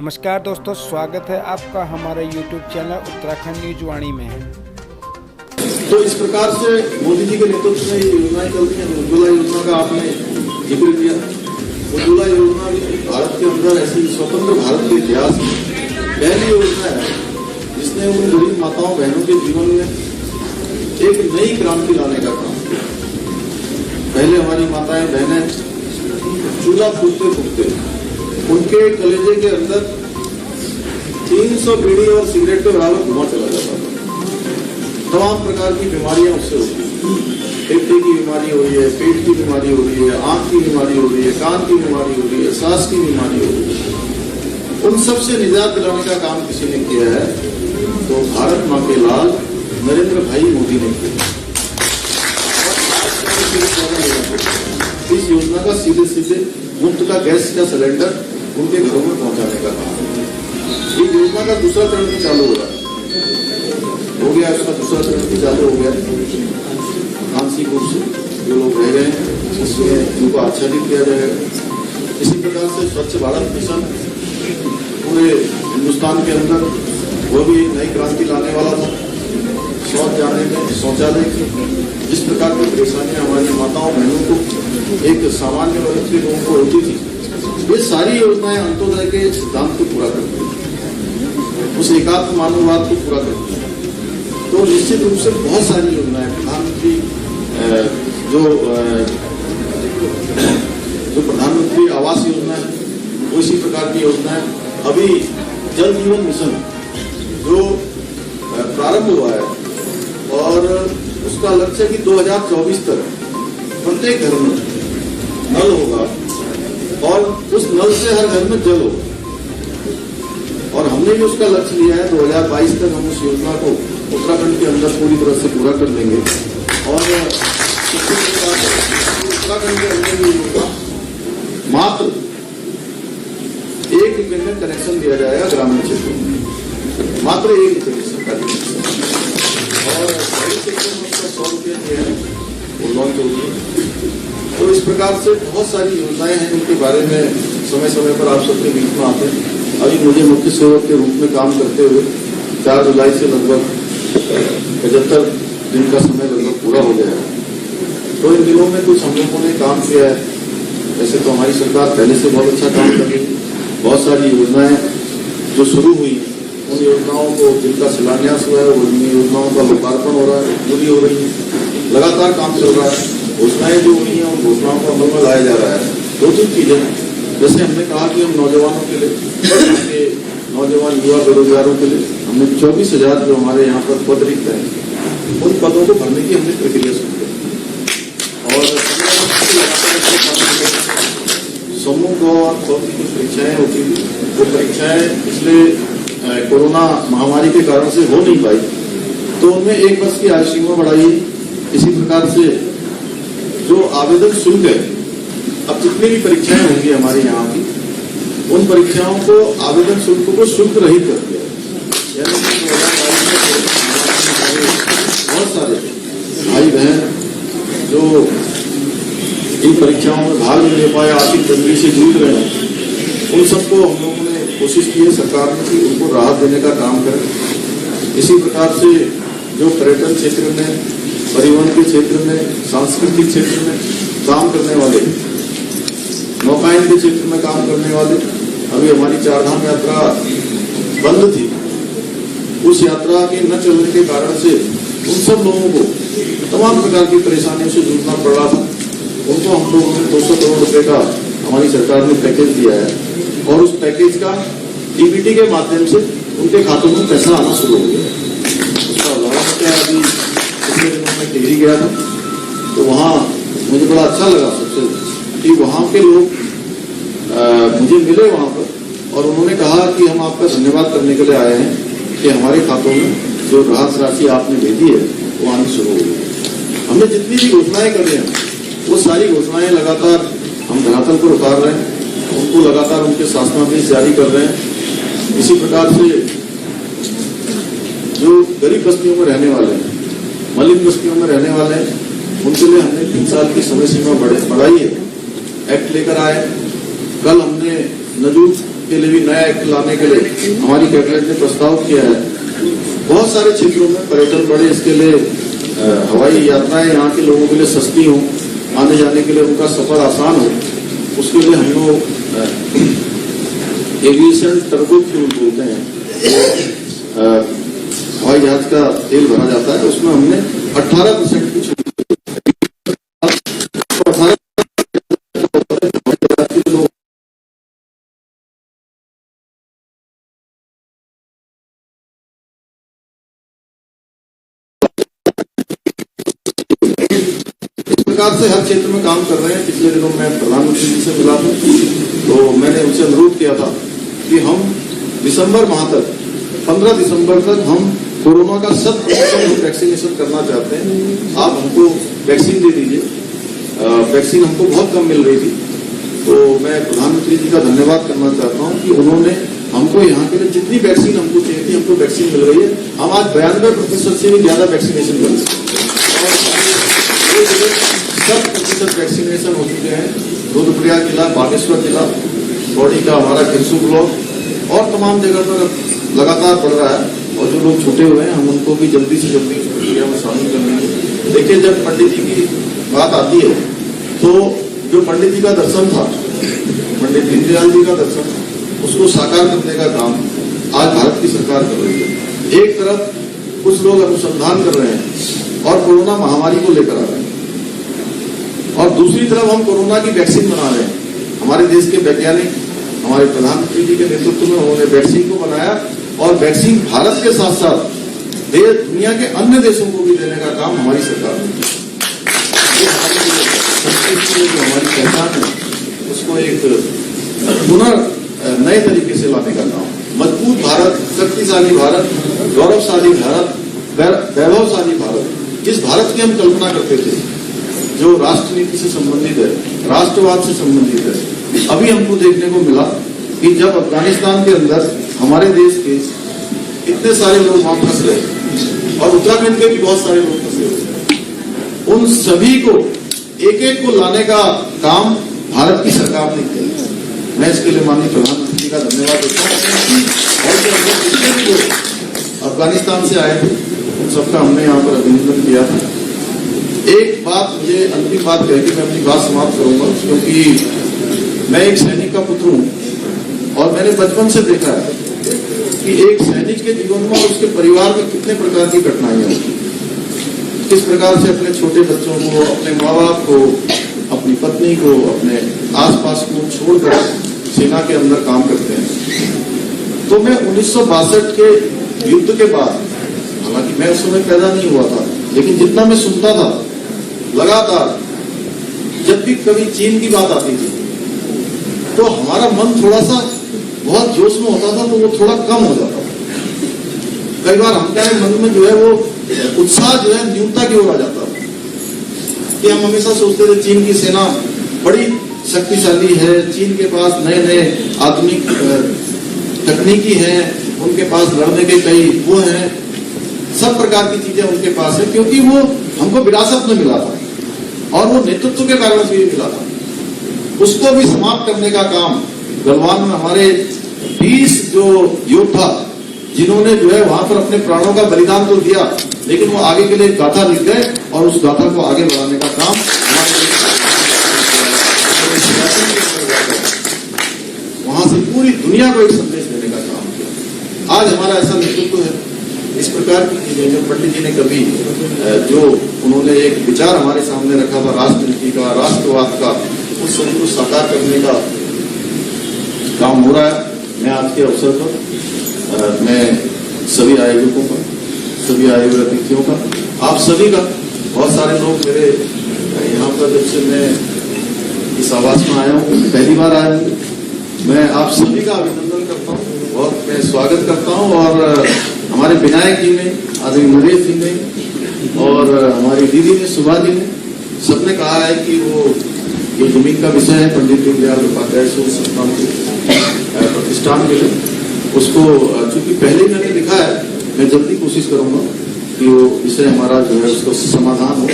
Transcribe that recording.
नमस्कार दोस्तों, स्वागत है आपका हमारे YouTube चैनल उत्तराखंड न्यूज वाणी में। तो इस प्रकार से मोदी जी के नेतृत्व में ये योजनाएं चल रही हैं। उज्ज्वला योजना का आपने जिक्र किया। उज्ज्वला योजना भारत के अंदर ऐसी स्वतंत्र भारत के इतिहास में पहली योजना है जिसने उन गरीब माताओं बहनों के जीवन में एक नई क्रांति लाने का काम किया। पहले हमारी माताएं बहनें चूल्हा फूकते फूकते उनके कलेजे के अंदर 300 बीड़ी और सिगरेट के बराबर धुआं चला जाता था। तमाम प्रकार की बीमारियां उससे होती हैं। फेफड़े की बीमारी हो रही है, पेट की बीमारी हो रही है, आंख की बीमारी हो रही है, कान की बीमारी हो रही है, सांस की बीमारी हो रही है। उन सबसे निजात दिलाने का काम किसी ने किया है तो भारत मां के लाल नरेंद्र भाई मोदी ने किया। इस योजना का सीधे सीधे मुफ्त का गैस का सिलेंडर उनके घरों में पहुंचाने का काम है। ये योजना का दूसरा चरण भी चालू हो रहा हो गया, इसका दूसरा चरण भी चालू हो गया आंशिक रूप से। जो लोग रह गए हैं इसमें उनको आच्छादित किया जाएगा। इसी प्रकार से स्वच्छ भारत मिशन पूरे हिंदुस्तान के अंदर वो भी एक नई क्रांति लाने वाला था। शौच जाने में, शौचालय की जिस प्रकार की परेशानियां हमारी माताओं बहनों को एक सामान्य वर्ग के लोगों को होती थी, ये सारी योजनाएं अंत्योदय के सिद्धांत को पूरा करती हैं, उस एकात्म मानववाद को पूरा करती हैं। तो निश्चित रूप से बहुत सारी योजनाएं प्रधानमंत्री जो प्रधानमंत्री आवास योजना है वो इसी प्रकार की योजना है। अभी जल जीवन मिशन जो प्रारंभ हुआ है और उसका लक्ष्य है कि 2024 तक प्रत्येक घर में नल होगा और उस नल से हर घर में जल होगा। और हमने भी उसका लक्ष्य लिया है 2022 तक हम उस योजना को उत्तराखंड के अंदर पूरी तरह से पूरा कर देंगे। और उत्तराखंड के अंदर ये योजना मात्र 1 रुपये में कनेक्शन दिया जाएगा ग्रामीण क्षेत्रों में, मात्र 1 रुपये की सरकारी कनेक्शन। और शहरी क्षेत्रों में उसका 100 रुपये दिया है वो लॉन्च होगी। तो इस प्रकार से बहुत सारी योजनाएं हैं जिनके बारे में समय समय पर आप सबके बीच में आते हैं। अभी मुझे मुख्य सेवक के रूप में काम करते हुए 4 जुलाई से लगभग 75 दिन का समय लगभग पूरा हो गया है। तो इन दिनों में कुछ हम लोगों ने काम किया है। वैसे तो हमारी सरकार पहले से बहुत अच्छा काम कर रही है। बहुत सारी योजनाएं जो शुरू हुई उन योजनाओं को जिनका शिलान्यास हुआ है उन योजनाओं का लोकार्पण हो रहा है, पूरी हो रही है, लगातार काम चल रहा है। घोषणाएं जो हुई हैं उन घोषणाओं को अमल में लाया जा रहा है। 2-3 चीजें हैं, जैसे हमने कहा कि हम नौजवानों के लिए, नौजवान युवा बेरोजगारों के लिए हमने 24,000 जो हमारे यहाँ पर पद रिक्त हैं उन पदों को भरने की हमने प्रक्रिया शुरू की। और समूह और की कुछ परीक्षाएं होती थी, वो परीक्षाएं पिछले कोरोना महामारी के कारण से हो नहीं पाई, तो उनमें 1 वर्ष की आयु सीमा बढ़ाई। इसी प्रकार से जो आवेदन शुल्क है, अब जितनी भी परीक्षाएं होंगी हमारे यहाँ की उन परीक्षाओं को आवेदन शुल्क को शुल्क रहित कर दिया। यानी बहुत सारे भाई बहन जो इन परीक्षाओं में भाग नहीं ले पाए, आर्थिक तंगी से जूझ रहे हैं, उन सबको हम लोगों ने कोशिश की है सरकार ने कि उनको राहत देने का काम करें। इसी प्रकार से जो पर्यटन क्षेत्र में, परिवहन के क्षेत्र में, सांस्कृतिक क्षेत्र में काम करने वाले, नौकायन के क्षेत्र में काम करने वाले, अभी हमारी 4 धाम यात्रा बंद थी, उस यात्रा के न चलने के कारण से उन सब लोगों को तमाम प्रकार की परेशानियों से जूझना पड़ रहा था। उनको हम लोगों ने 200 करोड़ रुपए का हमारी सरकार ने पैकेज दिया है और उस पैकेज का डीबीटी के माध्यम से उनके खातों में पैसा आना शुरू हो गया। उसका उदाहरण क्या, अभी पिछले दिनों में टिहरी गया था तो वहाँ मुझे बड़ा अच्छा लगा सबसे कि वहाँ के लोग मुझे मिले वहाँ पर और उन्होंने कहा कि हम आपका धन्यवाद करने के लिए आए हैं कि हमारे खातों में जो राहत राशि आपने भेजी है वो आनी शुरू हो गई। हमने जितनी भी घोषणाएं कर रहे हैं वो सारी घोषणाएं लगातार हम धरातल पर उतार रहे हैं, उनको लगातार उनके शासनादेश जारी कर रहे हैं। इसी प्रकार से जो गरीब बस्तियों में रहने वाले हैं, मलिन बस्तियों में रहने वाले हैं, उनके लिए हमने 3 साल की समय सीमा बढ़ाई है, एक्ट लेकर आए। कल हमने नजूफ के लिए भी नया एक्ट लाने के लिए हमारी कैबिनेट ने प्रस्ताव किया है। बहुत सारे क्षेत्रों में पर्यटन बढ़े, इसके लिए हवाई यात्राएं यहाँ के लोगों के लिए सस्ती हो, आने जाने के लिए उनका सफर आसान हो, उसके लिए हम लोग एविएशन टर्बो फ्यूल बोलते हैं, हवाई जहाज का तेल भरा जाता है, उसमें हमने 18% की छूट प्रकार से हर क्षेत्र में काम कर रहे हैं। पिछले दिनों मैं प्रधानमंत्री जी से मिला था, तो मैंने उनसे अनुरोध किया था कि हम दिसंबर माह तक 15 दिसंबर तक हम कोरोना का 100% वैक्सीनेशन करना चाहते हैं। आप हमको वैक्सीन दे दीजिए। वैक्सीन हमको बहुत कम मिल रही थी, तो मैं प्रधानमंत्री जी का धन्यवाद करना चाहता हूँ कि उन्होंने हमको यहाँ के लिए जितनी वैक्सीन हमको चाहिए थी, हमको वैक्सीन मिल रही है। हम आज 92% से भी ज्यादा वैक्सीनेशन कर सकते हैं। 100% वैक्सीनेशन हो चुके हैं। रुद्रप्रयाग जिला, बागेश्वर जिला, बॉडी का हमारा किंसू ब्लॉक और तमाम जगह पर लगातार बढ़ रहा है। और जो लोग छूटे हुए हैं हम उनको भी जल्दी से जल्दी इस प्रक्रिया में शामिल कर लेंगे। देखिए, जब पंडित जी की बात आती है तो जो पंडित जी का दर्शन था, पंडित दीनदयाल जी का दर्शन, उसको साकार करने का काम आज भारत की सरकार कर रही है। एक तरफ कुछ लोग अनुसंधान कर रहे हैं और कोरोना महामारी को लेकर आ रहे हैं, और दूसरी तरफ हम कोरोना की वैक्सीन बना रहे हैं। हमारे देश के वैज्ञानिक हमारे प्रधानमंत्री जी के नेतृत्व में उन्होंने वैक्सीन को बनाया, और वैक्सीन भारत के साथ साथ दुनिया के अन्य देशों को भी देने का काम हमारी सरकार ने किया। जो हमारी पहचान है उसको एक नए तरीके से लाने का काम, मजबूत भारत, शक्तिशाली भारत, गौरवशाली भारत, वैभवशाली भारत, जिस भारत की हम कल्पना करते थे, जो राष्ट्र नीति से संबंधित है, राष्ट्रवाद से संबंधित है। अभी हमको देखने को मिला कि जब अफगानिस्तान के अंदर हमारे देश के इतने सारे लोग वहां फंस गए और उत्तराखंड के भी बहुत सारे लोग फंसे हुए, उन सभी को एक एक को लाने का काम भारत की सरकार ने किया। मैं इसके लिए माननीय प्रधानमंत्री जी का धन्यवाद देता हूँ। और जितने भी लोग अफगानिस्तान से आए थे उन सबका हमने यहाँ पर अभिनंदन किया था। एक बात मुझे अंतिम बात कह के मैं अपनी बात समाप्त करूंगा, क्योंकि मैं एक सैनिक का पुत्र हूँ और मैंने बचपन से देखा है कि एक सैनिक के जीवन में और उसके परिवार में कितने प्रकार की कठिनाइयां होती, किस प्रकार से अपने छोटे बच्चों को, अपने माँ बाप को, अपनी पत्नी को, अपने आसपास को छोड़कर सेना के अंदर काम करते हैं। तो मैं 1962 के युद्ध के बाद, हालांकि मैं उस समय पैदा नहीं हुआ था, लेकिन जितना मैं सुनता था लगातार, जब भी कभी चीन की बात आती थी तो हमारा मन थोड़ा सा बहुत जोश में होता था, तो वो थोड़ा कम हो जाता था। कई बार हमारे मन में जो है वो उत्साह जो है न्यूनता की ओर आ जाता था कि हम हमेशा सोचते थे चीन की सेना बड़ी शक्तिशाली है, चीन के पास नए नए आधुनिक तकनीकी है, उनके पास लड़ने के कई वो हैं, सब प्रकार की चीजें उनके पास है, क्योंकि वो हमको विरासत में मिला था और वो नेतृत्व के कारण से भी मिला था। उसको भी समाप्त करने का काम गलवान में हमारे 20 जो योद्धा, जिन्होंने जो है वहां पर अपने प्राणों का बलिदान तो दिया, लेकिन वो आगे के लिए गाथा लिख गए और उस गाथा को आगे बढ़ाने का काम वहां से पूरी दुनिया को एक संदेश देने का काम किया। आज हमारा ऐसा नेतृत्व है। इस प्रकार की चीजें जो पंडित जी ने कभी जो उन्होंने एक विचार हमारे सामने रखा था राष्ट्र नीति का, राष्ट्रवाद का, उस सभी को साकार करने का काम हो रहा है। मैं आज के अवसर पर मैं सभी आयोजकों का, सभी आए हुए अतिथियों का, आप सभी का, बहुत सारे लोग मेरे यहाँ पर जब से मैं इस आवास में आया हूँ, पहली बार आया हूँ, मैं आप सभी का अभिनंदन करता हूँ, बहुत मैं स्वागत करता हूँ। और हमारे विनायक जी ने, आदरणीय नरेश जी ने और हमारी दीदी ने, सुभा जी ने, सबने कहा है कि वो ये जमीन का विषय है पंडित दीनदयाल उपाध्याय शोध संस्थान प्रतिष्ठान के लिए, उसको चूंकि पहले मैंने लिखा है, मैं जल्दी कोशिश करूंगा कि वो विषय हमारा जो है उसको समाधान हो।